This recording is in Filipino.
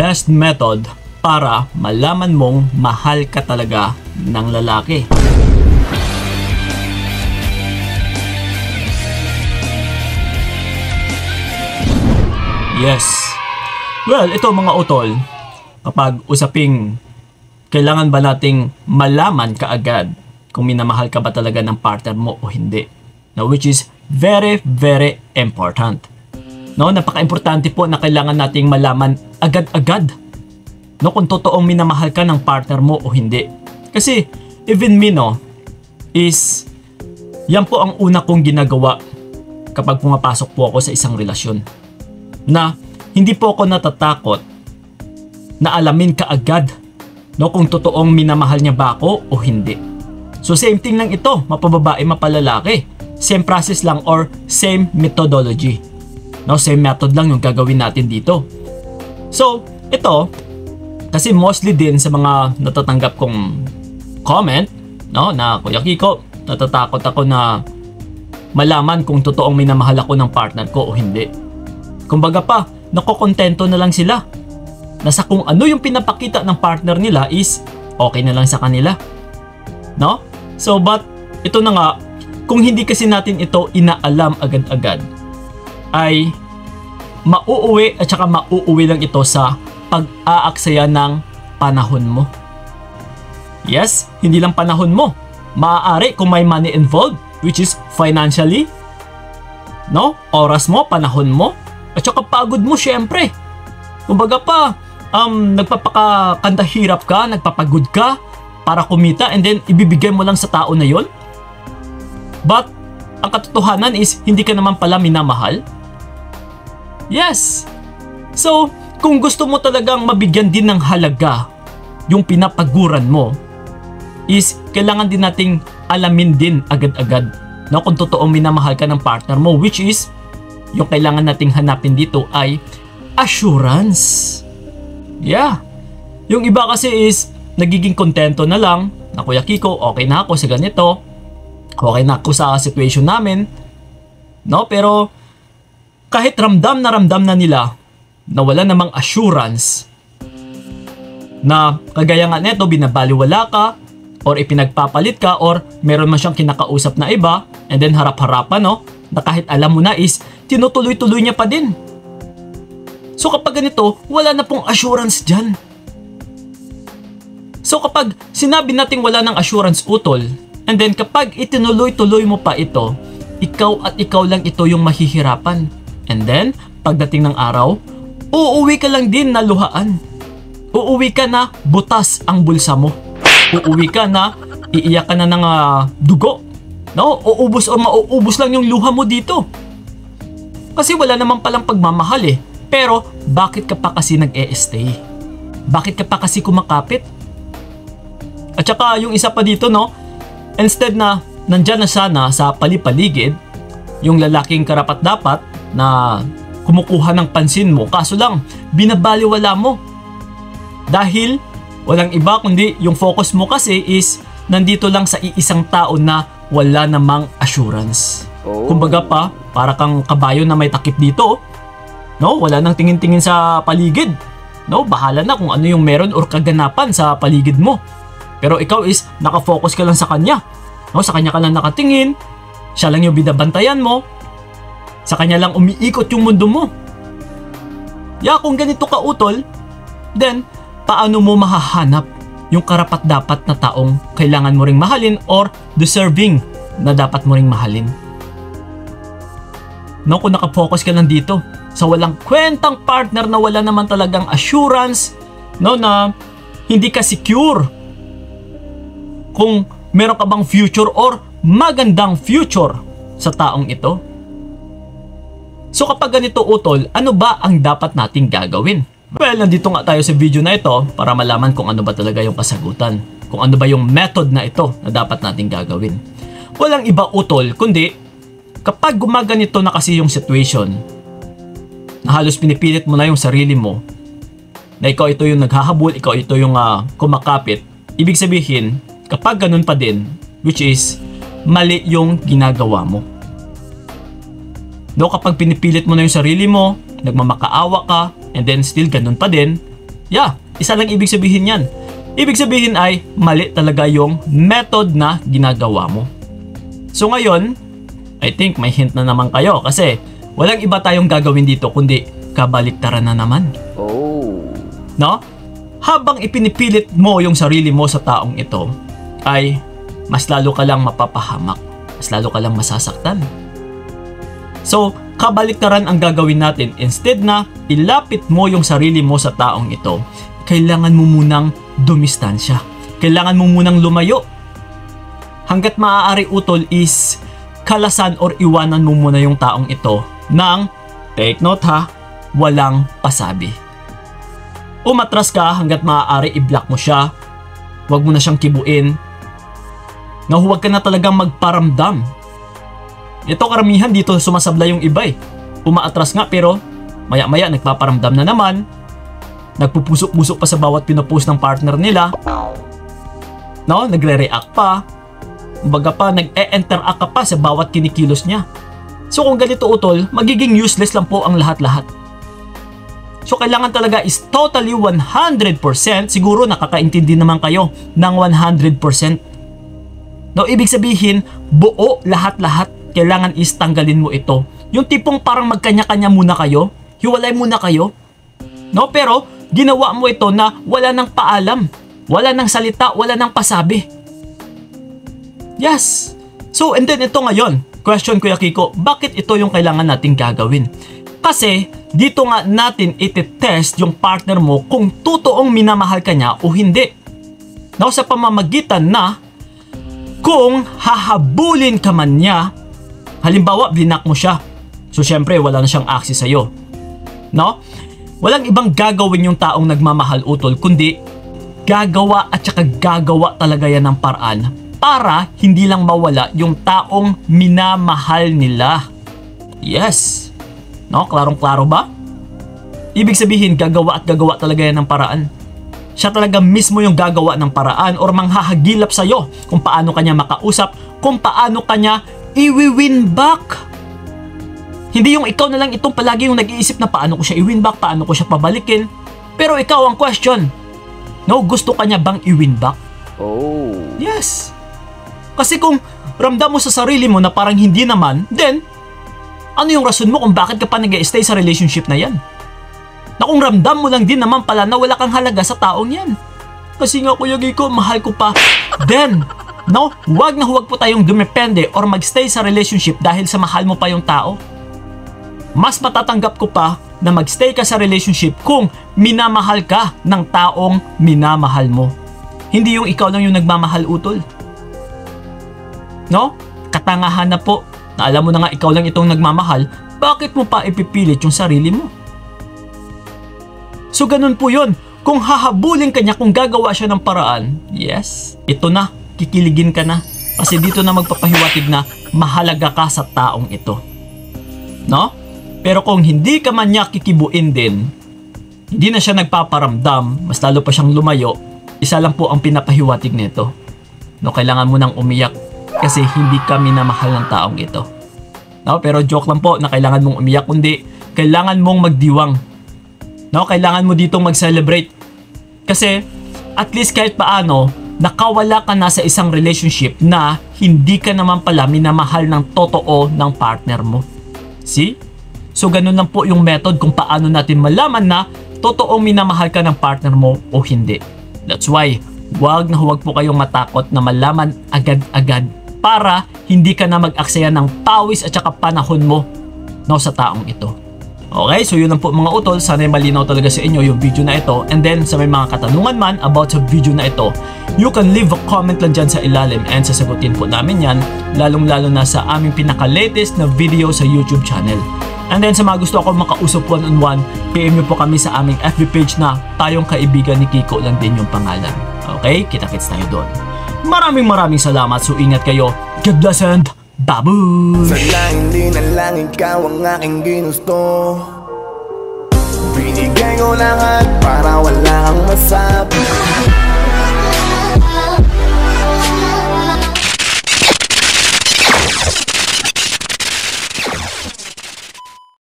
best method para malaman mong mahal ka talaga ng lalaki. Yes. Well, ito mga utol, kapag usaping kailangan ba nating malaman kaagad kung minamahal ka ba talaga ng partner mo o hindi. Now, which is very, very important. No, napaka-importante po na kailangan nating malaman agad-agad, no, kung totoong minamahal ka ng partner mo o hindi. Kasi even me, no, is yan po ang una kong ginagawa kapag pumapasok po ako sa isang relasyon. Na hindi po ako natatakot na alamin kaagad, no, kung totoong minamahal niya ba ako o hindi. So same thing lang ito, mapababae, mapalalaki. Same process lang or same methodology. No, same method lang yung gagawin natin dito. So, ito, kasi mostly din sa mga natatanggap kong comment, no, na Kuya Kiko, natatakot ako na malaman kung totoong minamahal ako ng partner ko o hindi. Kumbaga pa, nakokontento na lang sila. Nasa kung ano yung pinapakita ng partner nila is okay na lang sa kanila. No? So, but ito na nga, kung hindi kasi natin ito inaalam agad-agad, ay mauuwi at saka mauuwi lang ito sa pag-aaksaya ng panahon mo. Yes, hindi lang panahon mo. Maaari kung may money involved, which is financially, no? Oras mo, panahon mo, at saka pagod mo syempre. Kumbaga pa, nagpapakandahirap ka, nagpapagod ka para kumita and then ibibigay mo lang sa tao na yon. But ang katotohanan is hindi ka naman pala minamahal. Yes. So, kung gusto mo talagang mabigyan din ng halaga yung pinapaguran mo, is kailangan din nating alamin din agad-agad na kung totoong minamahal ka ng partner mo, which is yung kailangan nating hanapin dito ay assurance. Yeah. Yung iba kasi is nagiging kontento na lang na Kuya Kiko, okay na ako sa ganito, okay na ako sa situation namin, no? Pero kahit ramdam na nila na wala namang assurance na kagaya nga neto, binabaliwala ka or ipinagpapalit ka or meron man siyang kinakausap na iba and then harap-harapan, no, na kahit alam mo na is tinutuloy-tuloy niya pa din. So kapag ganito, wala na pong assurance dyan. So kapag sinabi nating wala ng assurance, utol, and then kapag itinuloy-tuloy mo pa ito, ikaw at ikaw lang ito yung mahihirapan. And then, pagdating ng araw, uuwi ka lang din na luhaan. Uuwi ka na butas ang bulsa mo. Uuwi ka na iiyak ka na ng dugo. No? Uubos o mauubos lang yung luha mo dito. Kasi wala naman palang pagmamahal eh. Pero, bakit ka pa kasi nag-e-stay? Bakit ka pa kasi kumakapit? At saka yung isa pa dito, no? Instead na nandyan na sana sa palipaligid, yung lalaking karapat-dapat na kumukuha ng pansin mo, kaso lang, binabaliwala mo. Dahil, walang iba kundi yung focus mo kasi is nandito lang sa iisang tao na wala namang assurance. Kumbaga pa, para kang kabayo na may takip dito, no? Wala nang tingin-tingin sa paligid. No? Bahala na kung ano yung meron or kaganapan sa paligid mo. Pero ikaw is nakafocus ka lang sa kanya. No? Sa kanya ka lang nakatingin, siya lang yung binabantayan mo, sa kanya lang umiikot yung mundo mo. Kung ganito ka, utol, then paano mo mahahanap yung karapat-dapat na taong kailangan mo ring mahalin or deserving na dapat mo ring mahalin? No, kung nakafocus ka lang dito sa walang kwentang partner na wala naman talagang assurance, no, na hindi ka secure kung meron ka bang future or magandang future sa taong ito. So kapag ganito, utol, ano ba ang dapat nating gagawin? Well, nandito nga tayo sa video na ito para malaman kung ano ba talaga yung kasagutan. Kung ano ba yung method na ito na dapat nating gagawin. Walang iba, utol, kundi kapag gumaganito na kasi yung situation, na halos pinipilit mo na yung sarili mo, na ikaw ito yung naghahabol, ikaw ito yung kumakapit, ibig sabihin, kapag ganun pa din, which is, mali yung ginagawa mo. No, kapag pinipilit mo na yung sarili mo, nagmamakaawa ka, and then still ganun pa din, Yeah, isa lang ibig sabihin yan. Ibig sabihin ay mali talaga yung method na ginagawa mo. So ngayon, I think may hint na naman kayo kasi walang iba tayong gagawin dito kundi kabaliktaran na naman. Oh. No? Habang ipinipilit mo yung sarili mo sa taong ito, ay mas lalo ka lang mapapahamak. Mas lalo ka lang masasaktan. So, kabaliktaran ang gagawin natin. Instead na ilapit mo yung sarili mo sa taong ito, kailangan mo munang dumistansya. Kailangan mo munang lumayo. Hanggat maaari utol is kalasan or iwanan mo muna yung taong ito ng, take note ha, walang pasabi. Umatras ka hanggat maaari i-block mo siya. Huwag mo na siyang kibuin. Na huwag ka na talagang magparamdam. Ito karamihan dito sumasabla yung iba eh. Umaatras nga pero maya-maya nagpaparamdam na naman. Nagpupusok-pusok pa sa bawat pinopost ng partner nila. No, nagre-react pa. Kumbaga pa, nag-e-interact ka pa sa bawat kinikilos niya. So kung ganito utol, magiging useless lang po ang lahat-lahat. So kailangan talaga is totally 100%, siguro nakakaintindi naman kayo ng 100%. No, ibig sabihin, buo lahat-lahat, kailangan is tanggalin mo ito. Yung tipong parang magkanya-kanya muna kayo, hiwalay muna kayo. No, pero ginawa mo ito na wala nang paalam, wala nang salita, wala nang pasabi. Yes. So and then ito ngayon, question Kuya Kiko, bakit ito yung kailangan nating gagawin? Kasi dito nga natin iti-test yung partner mo kung totoong minamahal ka niya o hindi. Now sa pamamagitan na kung hahabulin ka man niya, halimbawa blinak mo siya, so syempre wala na siyang access sa'yo. No? Walang ibang gagawin yung taong nagmamahal utol kundi gagawa at saka gagawa talaga yan ng paraan para hindi lang mawala yung taong minamahal nila. Yes. No? Klarong-klaro ba? Ibig sabihin, gagawa at gagawa talaga yan ng paraan. Siya talaga mismo yung gagawa ng paraan or manghahagilap sa'yo kung paano kanya makausap, kung paano kanya i-win back. Hindi yung ikaw na lang itong palagi yung nag-iisip na paano ko siya i-win back, paano ko siya pabalikin. Pero ikaw ang question. No, gusto kanya bang i-win back? Oh. Yes. Kasi kung ramdam mo sa sarili mo na parang hindi naman, then ano yung rason mo kung bakit ka pa nag-stay sa relationship na yan? Na kung ramdam mo lang din naman pala na wala kang halaga sa taong yan. Kasi nga Kuya Kiko, mahal ko pa. Then, no, huwag na huwag po tayong dumepende or magstay sa relationship dahil sa mahal mo pa yung tao. Mas matatanggap ko pa na magstay ka sa relationship kung minamahal ka ng taong minamahal mo. Hindi yung ikaw lang yung nagmamahal utol. No? Katangahan na po na alam mo na nga ikaw lang itong nagmamahal, bakit mo pa ipipilit yung sarili mo? So ganun po yun. Kung hahabulin ka niya, kung gagawa siya ng paraan, yes, ito na, kikiligin ka na. Kasi dito na magpapahiwatig na mahalaga ka sa taong ito. No? Pero kung hindi ka man niya kikibuin din, hindi na siya nagpaparamdam, mas lalo pa siyang lumayo, isa lang po ang pinapahiwatig nito. No, kailangan mo nang umiyak kasi hindi ka minamahal ng taong ito. No, pero joke lang po na kailangan mong umiyak, kundi kailangan mong magdiwang. No, kailangan mo ditong mag-celebrate. Kasi at least kahit paano, nakawala ka na sa isang relationship na hindi ka naman pala minamahal ng totoo ng partner mo. See? So ganun lang po yung method kung paano natin malaman na totoong minamahal ka ng partner mo o hindi. That's why, huwag na huwag po kayong matakot na malaman agad-agad para hindi ka na mag-aksaya ng pawis at saka panahon mo no, sa taong ito. Okay, so yun lang po mga utol. Sana malinaw talaga sa inyo yung video na ito. And then sa may mga katanungan man about sa video na ito, you can leave a comment lang dyan sa ilalim and sasagutin po namin yan, lalong-lalo na sa aming pinaka-latest na video sa YouTube channel. And then sa mga gusto ako makausap one-on-one, PM nyo po kami sa aming FB page na Tayong Kaibigan ni Kiko lang din yung pangalan. Okay, kita-kits tayo doon. Maraming salamat, so ingat kayo. God bless and baboy! Sana hindi na lang ikaw ang aking ginusto. Binigay ko lahat para wala kang masabi.